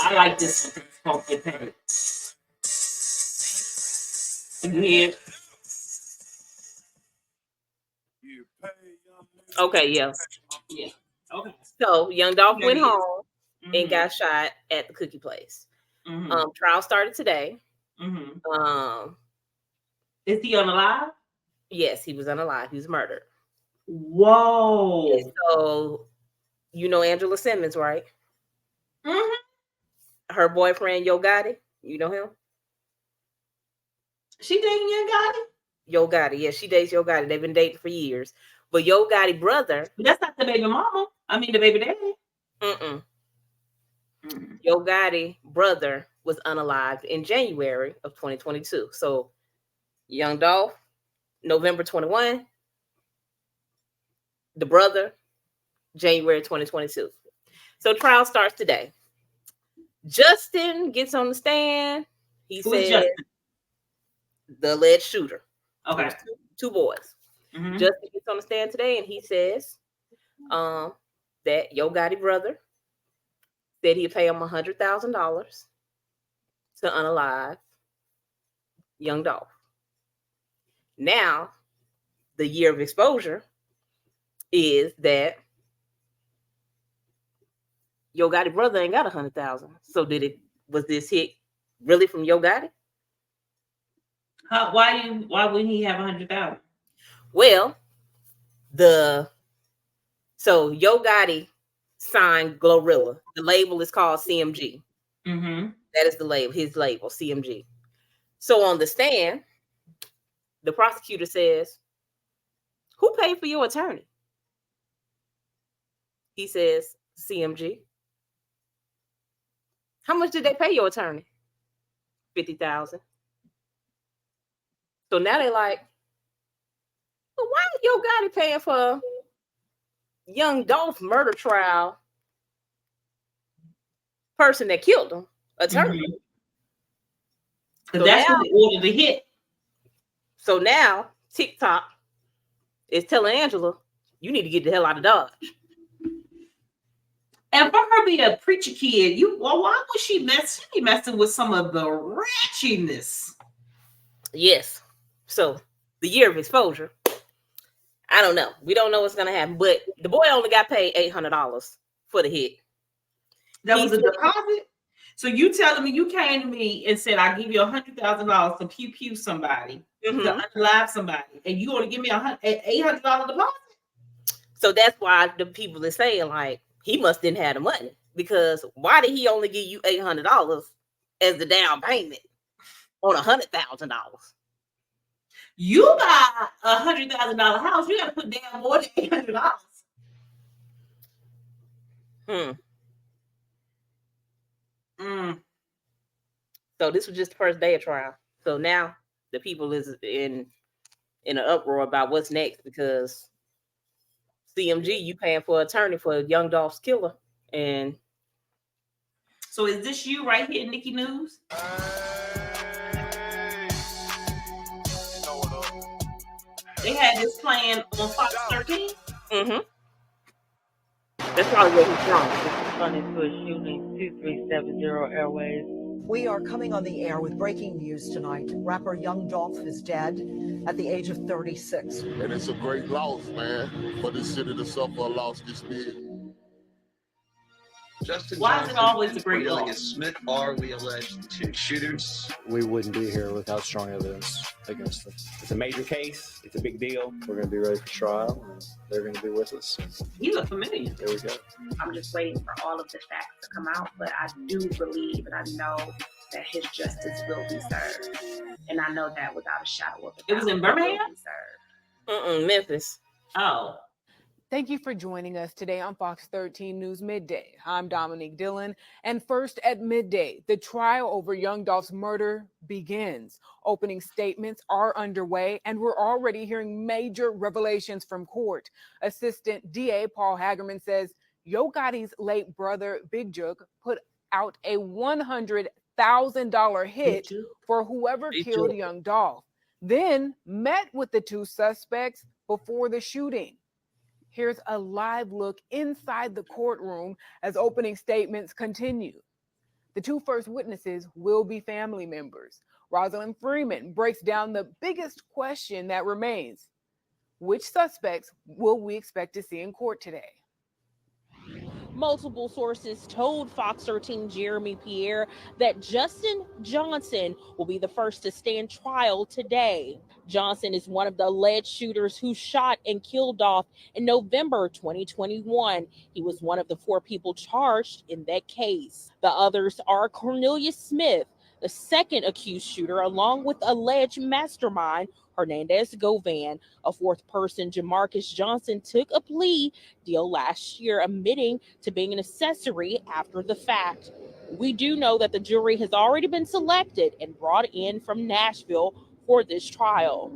I like this one. It's called Get Paid. Yeah. Okay, yeah. Yeah. Okay. So Young Dolph went home and got shot at the cookie place. Trial started today. Is he unalive? Yes, he was unalive. He was murdered. Whoa. And so, Angela Simmons, right? Her boyfriend, Yo Gotti. You know him? She dating Yo Gotti? Yo Gotti. Yeah, she dates Yo Gotti. They've been dating for years. But Yo Gotti brother. But that's not the baby mama. I mean, the baby daddy. Yo Gotti brother was unalived in January of 2022. So, Young Dolph, November 21. The brother, January 2022. So, trial starts today. Justin gets on the stand. He said the alleged shooter. Okay. Two boys. Justin gets on the stand today and he says that Yo Gotti brother said he'd pay him $100,000 to unalive Young Dolph. Now, the year of exposure is that Yo Gotti brother ain't got $100,000. So was this hit really from Yo Gotti? Why wouldn't he have 100,000? Well, so Yo Gotti signed Glorilla. The label is called CMG. That is the label, his label, CMG. So on the stand, the prosecutor says, "Who paid for your attorney?" He says, "CMG." "How much did they pay your attorney?" $50,000. So now they like, well, why is Yo Gotti paying for young Dolph murder trial person that killed him? Attorney. Because that's what ordered the hit. So now TikTok is telling Angela, you need to get the hell out of Dodge. And for her being a preacher kid, why would she be messing with some of the ratchetness? Yes. So the year of exposure. I don't know. We don't know what's gonna happen. But the boy only got paid $800 for the hit. That was a deposit. So you telling me you came to me and said I give you $100,000 to pew somebody, to unalive somebody, and you only give me $800 deposit? So that's why the people are saying like he must didn't have the money, because why did he only give you $800 as the down payment on $100,000? You buy $100,000 house, you got to put down more than $800. So this was just the first day of trial. So now the people is in an uproar about what's next, because CMG, you paying for an attorney for young Dolph's killer. And so is this you right here, Nikki News? They had this playing on Fox 13. That's probably where he's from. Responding to a shooting, 2370 Airways. We are coming on the air with breaking news tonight. Rapper Young Dolph is dead at the age of 36. And it's a great loss, man, for this city to suffer a loss this big. Justin Why is it always a great Cornelia loss? Smith are, we allege, the two shooters. We wouldn't be here without strong evidence against them. It's a major case. It's a big deal. We're going to be ready for trial, and they're going to be with us. You look familiar. There we go. I'm just waiting for all of the facts to come out, but I do believe and I know that his justice will be served. And I know that without a shadow of a doubt. It was in Birmingham? Memphis. Oh. Thank you for joining us today on Fox 13 News Midday. I'm Dominique Dillon, and first at midday, the trial over Young Dolph's murder begins. Opening statements are underway, and we're already hearing major revelations from court. Assistant DA Paul Hagerman says Yo Gotti's late brother, Big Jook, put out a $100,000 hit for whoever killed Young Dolph, then met with the two suspects before the shooting. Here's a live look inside the courtroom as opening statements continue. The two first witnesses will be family members. Rosalind Freeman breaks down the biggest question that remains. Which suspects will we expect to see in court today? Multiple sources told Fox 13 Jeremy Pierre that Justin Johnson will be the first to stand trial today. Johnson is one of the alleged shooters who shot and killed Dolph in November 2021. He was one of the 4 people charged in that case. The others are Cornelia Smith, the second accused shooter, along with alleged mastermind Hernandez Govan. A 4th person, Jamarcus Johnson, took a plea deal last year, admitting to being an accessory after the fact. We do know that the jury has already been selected and brought in from Nashville for this trial.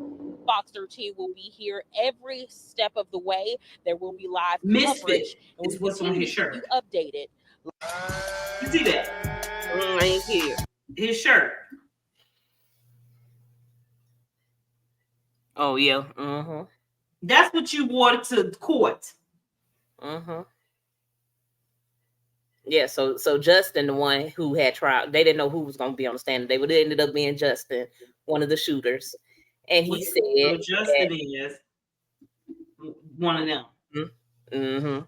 Fox 13 will be here every step of the way. There will be live coverage, and is what's on his shirt. You updated. You see that? I ain't here. His shirt. Oh yeah. That's what you wore to court. Yeah, so Justin, the one who had trial, they didn't know who was going to be on the stand. They would ended up being Justin, one of the shooters, and he said, so Justin is one of them. And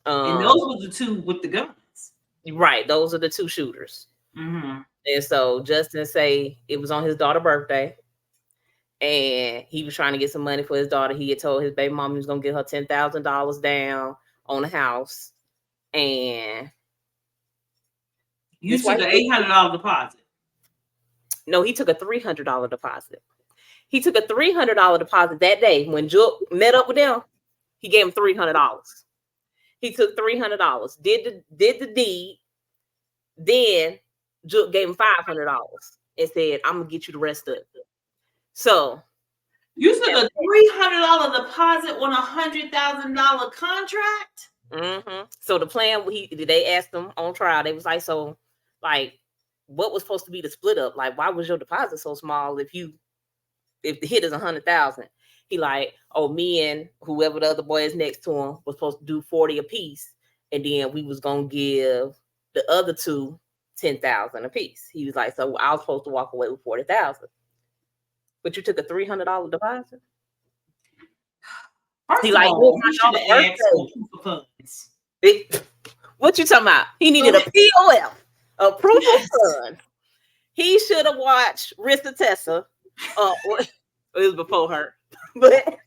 those were the two with the guns, right? Those are the two shooters. And so Justin say it was on his daughter's birthday, and he was trying to get some money for his daughter. He had told his baby mom he was going to get her $10,000 down on the house. And you took an $800 deposit. No, he took a $300 deposit. He took a $300 deposit that day when Jook met up with them. He gave him $300. He took $300, did the deed. Then Jook gave him $500 and said, "I'm gonna get you the rest of it." So you took a $300 deposit on $100,000 contract. Mm-hmm. So the plan, they asked them on trial. They was like, so, like, what was supposed to be the split up? Like, why was your deposit so small if the hit is 100,000? He like, oh, me and whoever the other boy is next to him was supposed to do 40 apiece, and then we was gonna give the other two 10,000 apiece. He was like, so I was supposed to walk away with 40,000, but you took a $300 deposit. First He of like, all, he should have asked for proof of funds. What you talking about? He needed a POF, a proof of funds. He should have watched Rissa Tessa. It was before her, but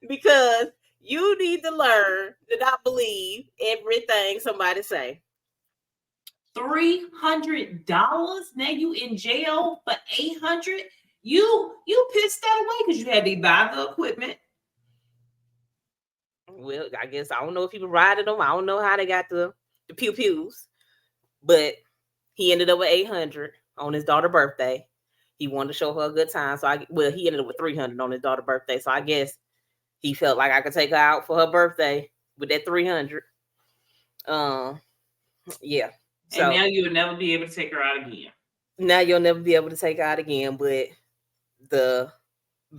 because you need to learn to not believe everything somebody say. $300. Now you in jail for $800. You pissed that away because you had to buy the equipment. Well, I guess I don't know if he was riding them. I don't know how they got the pew pews, but he ended up with 800 on his daughter's birthday. He wanted to show her a good time, so he ended up with 300 on his daughter's birthday. So I guess he felt like I could take her out for her birthday with that 300. Yeah. So, and now you'll never be able to take her out again. Now you'll never be able to take her out again. But the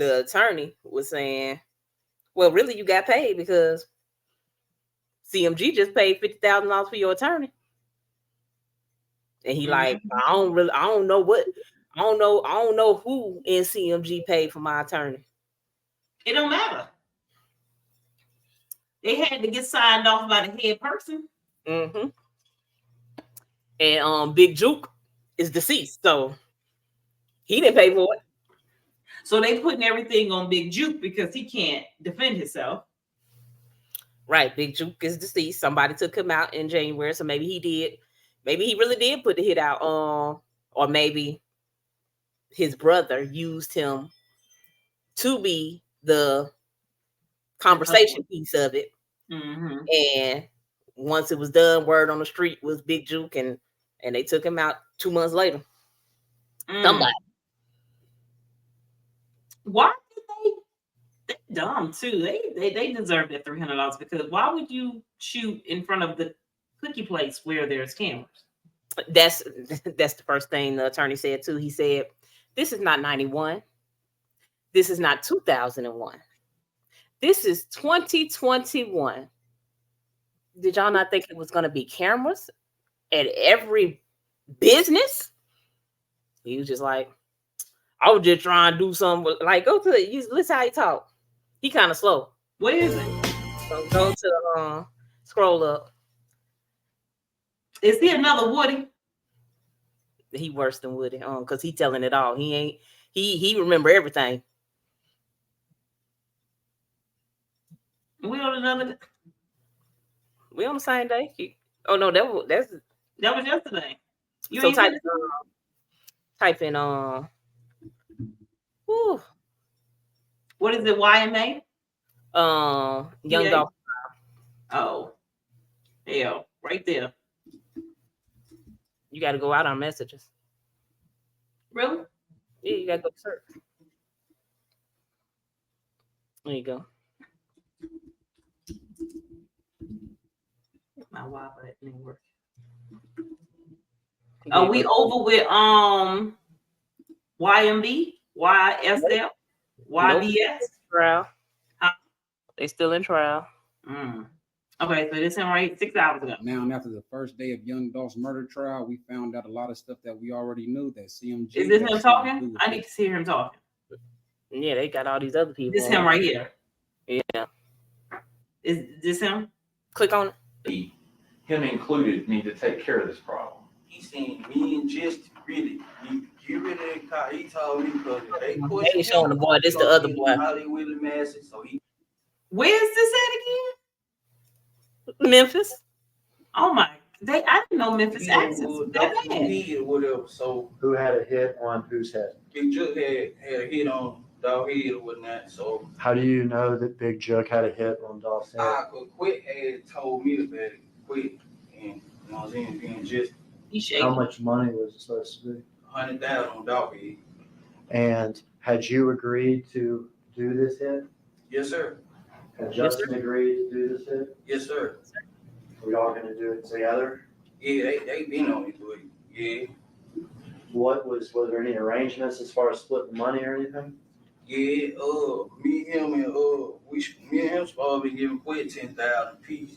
attorney was saying, well, really, you got paid because CMG just paid $50,000 for your attorney. And he like, I don't know who in CMG paid for my attorney. It don't matter. They had to get signed off by the head person. Mm-hmm. And Big Juke is deceased, so he didn't pay for it. So they putting everything on Big Juke because he can't defend himself. Right, Big Juke is deceased. Somebody took him out in January, so maybe he did. Maybe he really did put the hit out. Or maybe his brother used him to be the conversation piece of it. Mm-hmm. And once it was done, word on the street was Big Juke, and they took him out 2 months later. Somebody. Why did they dumb too? They deserve that $300 because why would you shoot in front of the cookie place where there's cameras? That's the first thing the attorney said too. He said, this is not 91. This is not 2001. This is 2021. Did y'all not think it was going to be cameras at every business? He was just like, I was just trying to do something. Like, go to listen how he talk. He kind of slow. What is it? So go to scroll up. Is he another Woody? He worse than Woody, because he telling it all. He remember everything. We on the same day. Oh no, that was yesterday. So type in what is it? YMA? Young Dolph. Oh, hell, right there. You got to go out on messages. Really? Yeah, you got to go search. There you go. My Y button didn't work. Are we over with YMB, YSL, YBS? Nope. Trial. Huh? They still in trial. Okay, so this him right 6 hours ago. Now, after the first day of Young Dolph's murder trial, we found out a lot of stuff that we already knew that CMG. Is this him talking? I need to hear him talking. Yeah, they got all these other people. This him right here. Yeah. Is this him? Click on it. Him included need to take care of this problem. He seen me and just really, he told me because they ain't showing the boy. This the other boy. Where is this at again? Memphis. Oh my! I didn't know Memphis access was that bad. Whatever. So who had a hit on whose head? Big Juke had a hit on Dolph head or whatnot. So how do you know that Big Juke had a hit on Dolph's head? Quick had told me about it. Quick, and you know what I'm saying, being just. How much money was it supposed to be? 100,000 on Dolph head. And had you agreed to do this hit? Yes, sir. Had Justin agreed to do this hit? Yes, sir. We all going to do it together? Yeah, they been on it, but yeah. Was there any arrangements as far as splitting the money or anything? Yeah, me and him supposed to be giving quit 10,000 apiece.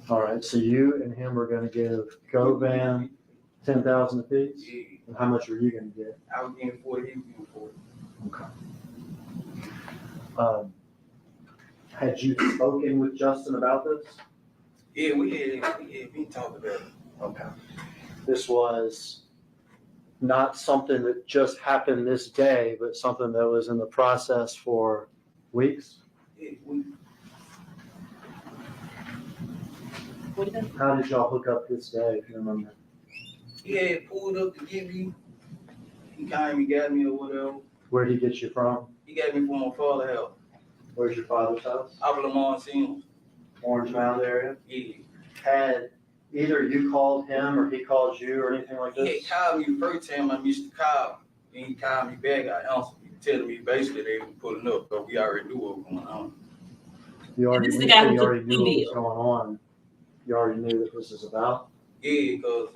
All right, so you and him are going to give Govan 10,000 apiece? Yeah. And how much are you going to get? I was getting 40, he was getting 40. Okay. Had you spoken with Justin about this? Yeah, we talked about it. Okay. This was not something that just happened this day, but something that was in the process for weeks? Yeah, How did y'all hook up this day, if you remember? He had pulled up to give me. He came and got me or whatever. Where did he get you from? He got me from my father's house. Where's your father's house? Out of Lamont Sims. Orange Mound area? Yeah. Had either you called him or he called you or anything like this? He had called me the first time I missed the call. Then he called me back. I answered. He telling me basically they were pulling up, but we already knew what was going on. You already knew what was going on. You already knew what this was about? Yeah, because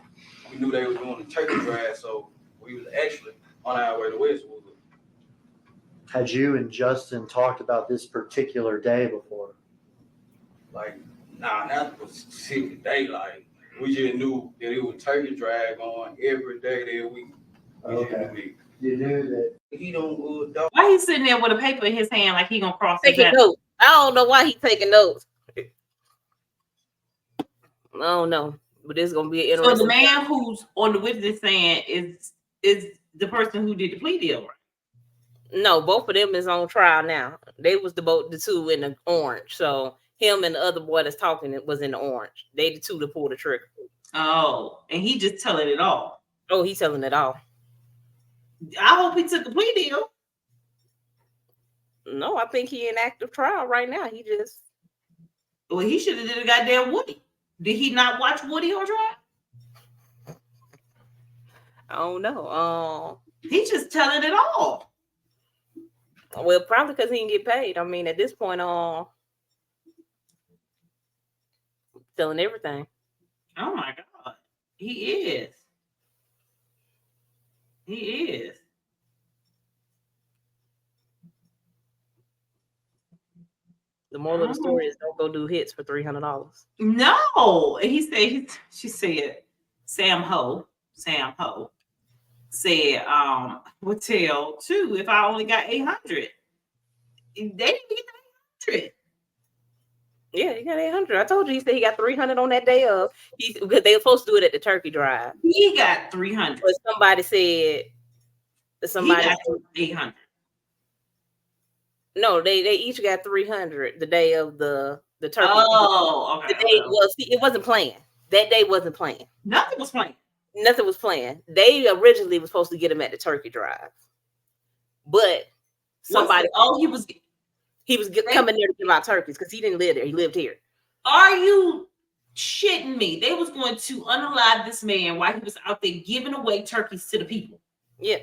we knew they were doing the turkey drive, so we was actually on our way to Westwood. Had you and Justin talked about this particular day before? Like, nah, not the specific day. Like, we just knew that it was turkey drive going every day that week. Okay. You knew that he don't. Why he sitting there with a paper in his hand like he gonna cross his taking back? notes? I don't know why he's taking notes. I don't know, but it's gonna be an interesting. So the man who's on the witness stand is the person who did the plea deal, right? No, both of them is on trial now. They was the two in the orange. So him and the other boy that's talking was in the orange. They the two that pulled the trigger. Oh, and he just telling it all. Oh, he's telling it all. I hope he took a plea deal. No, I think he in active trial right now. He just. Well, he should have did a goddamn Woody. Did he not watch Woody on trial? I don't know. He's just telling it all. Well, probably because he didn't get paid. I mean, at this point, telling everything. Oh my God, he is. He is. The moral of the story is don't go do hits for $300. No, and she said, Sam Ho said, would tell too if I only got 800. They didn't get 800. Yeah, he got 800. I told you he said he got 300 on that day of. Because they were supposed to do it at the turkey drive. He got 300. But somebody said he got 800. No, they each got 300 the day of the turkey. Oh, okay. The day, well, see, it wasn't planned. That day wasn't planned. Nothing was planned. Nothing was planned. They originally was supposed to get him at the turkey drive, but somebody. He was coming there to give out turkeys because he didn't live there. He lived here. Are you shitting me? They was going to unalive this man while he was out there giving away turkeys to the people. Yeah.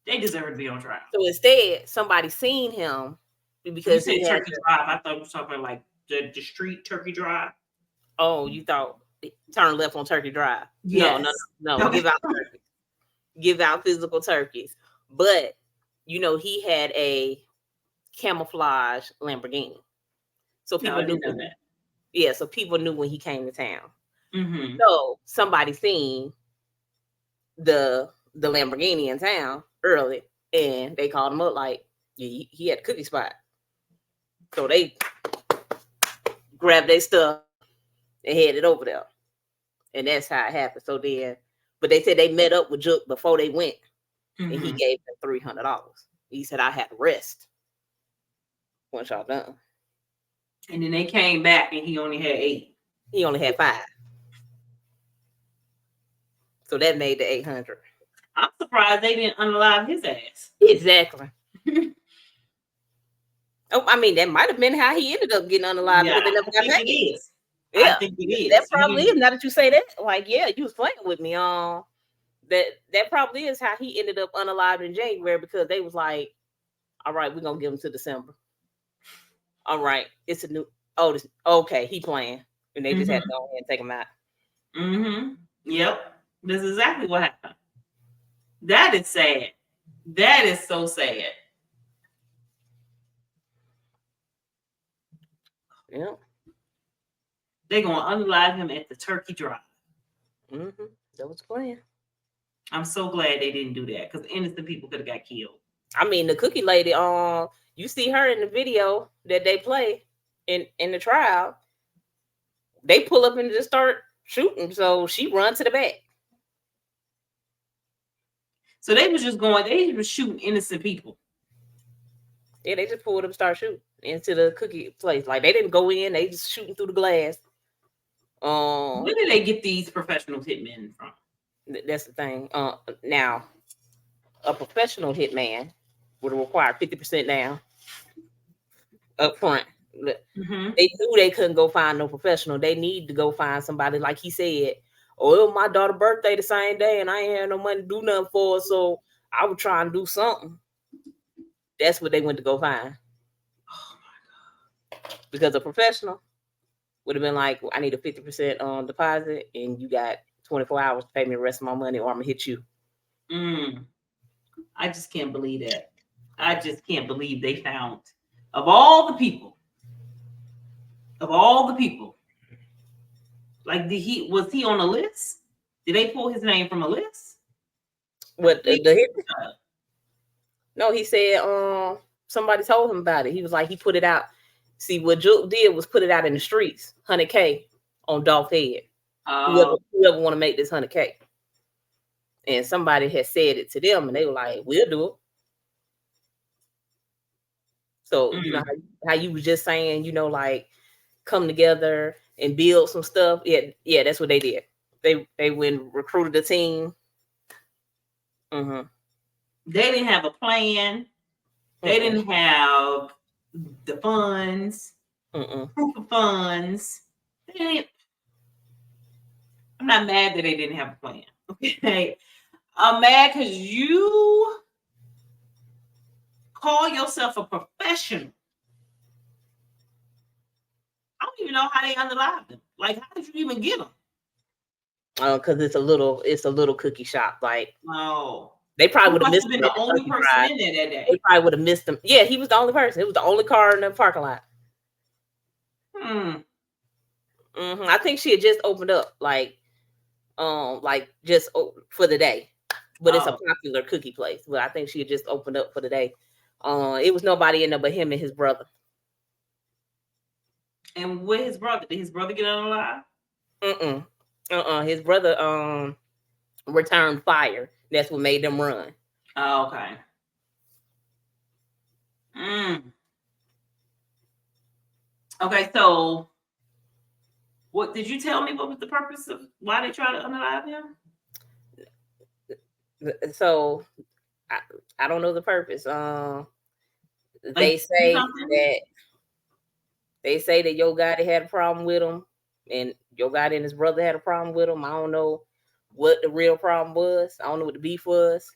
They deserve to be on trial. So instead, somebody seen him because you said turkey drive. I thought you were talking about like the street turkey drive. Oh, you thought turn left on Turkey Drive? Yes. No. Okay. Give out turkeys. Give out physical turkeys. But you know, he had a camouflage Lamborghini, so people knew that. Yeah, so people knew when he came to town. Mm-hmm. So somebody seen the Lamborghini in town early, and they called him up like he had a cookie spot. So they grabbed their stuff and headed over there, and that's how it happened. So then, but they said they met up with Juke before they went, and he gave them $300. He said, "I had to rest once y'all done." And then they came back, and he only had 8. He only had 5. So that made the 800. I'm surprised they didn't unalive his ass. Exactly. Oh, I mean, that might have been how he ended up getting unalive. Yeah, because they never got I think it is. Yeah, I think it is. That probably is. Now that you say that, like, yeah, you was playing with me. that probably is how he ended up unalived in January, because they was like, all right, we're gonna give him to December. All right, it's a new okay, he playing. And they just had to go ahead and take him out. Yep. This is exactly what happened. That is sad. That is so sad. Yeah. They're gonna unalive him at the turkey drive. That was playing. I'm so glad they didn't do that, because innocent people could have got killed. I mean, the cookie lady, you see her in the video that they play in the trial. They pull up and just start shooting, so she run to the back. So they was just going, they was shooting innocent people. Yeah, they just pulled up and start shooting into the cookie place. Like, they didn't go in, they just shooting through the glass. Where do they get these professional hitmen from? That's the thing. Now, a professional hitman would require 50% down up front. They knew they couldn't go find no professional. They need to go find somebody, like he said, oh, it was my daughter's birthday the same day and I ain't had no money to do nothing for her, so I was trying to do something. That's what they went to go find. Oh my God. Because a professional would have been like, I need a 50% deposit and you got 24 hours to pay me the rest of my money or I'm gonna hit you. I just can't believe that. I just can't believe they found, of all the people, like, was he on a list? Did they pull his name from a list? What No, he said somebody told him about it. He was like, he put it out. See, what Juke did was put it out in the streets, 100K on Dolph head. Whoever want to make this 100K. And somebody had said it to them and they were like, we'll do it. So you know how you was just saying, you know, like, come together and build some stuff. Yeah, that's what they did. They went and recruited a team. They didn't have a plan. They didn't have the funds, proof of funds. I'm not mad that they didn't have a plan. Okay, I'm mad because you call yourself a professional. I don't even know how they unalived them. Like, how did you even get them? Because it's a little cookie shop. Like, no, they probably would have missed been the only person in there that day. They probably would have missed him. Yeah, he was the only person. It was the only car in the parking lot. I think she had just opened up, like just for the day. But it's a popular cookie place. But I think she had just opened up for the day. It was nobody in there but him and his brother. And with his brother, did his brother get unalive? His brother returned fire. That's what made them run. Oh, okay. Okay, so what did you tell me? What was the purpose of why they tried to unalive him? So I don't know the purpose. They say that Yo Gotti had a problem with him, and Yo Gotti and his brother had a problem with him. I don't know what the real problem was. I don't know what the beef was.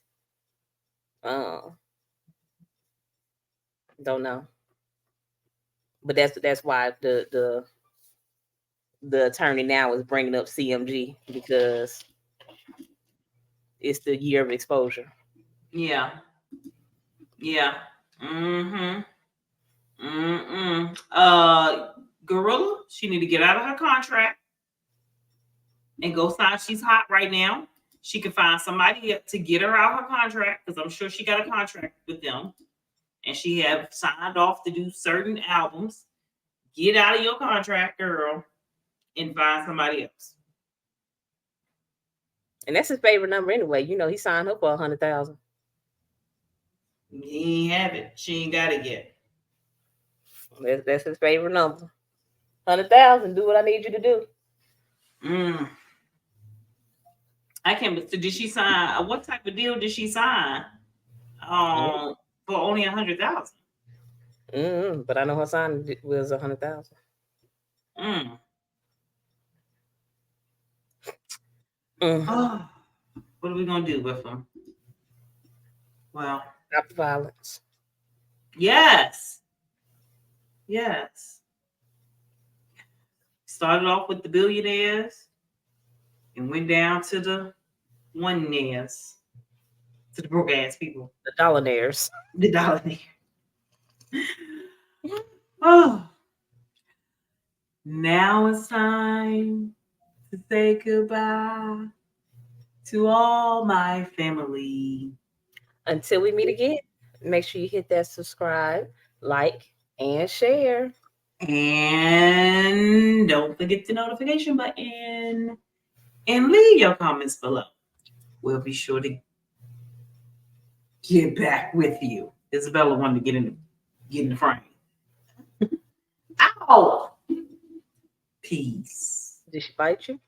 Don't know. But that's why the attorney now is bringing up CMG, because it's the year of exposure. Yeah. Gorilla, she need to get out of her contract and go sign. She's hot right now. She can find somebody to get her out of her contract, because I'm sure she got a contract with them and she have signed off to do certain albums. Get out of your contract, girl, and find somebody else. And that's his favorite number anyway. You know, he signed her for 100,000. He ain't have it. She ain't got it yet. That's his favorite number. 100,000. Do what I need you to do. I can't. So did she sign? What type of deal did she sign? For only 100,000. But I know her sign was 100,000. What are we gonna do with them? Well, Stop the violence. Yes. Started off with the billionaires and went down to the one-naires, to the broke ass people. The dollaraires. The dollaraires. Oh. Now it's time to say goodbye to all my family. Until we meet again, make sure you hit that subscribe, like, and share. And don't forget the notification button. And leave your comments below. We'll be sure to get back with you. Isabella wanted to get in the frame. Ow! Peace. Did she bite you?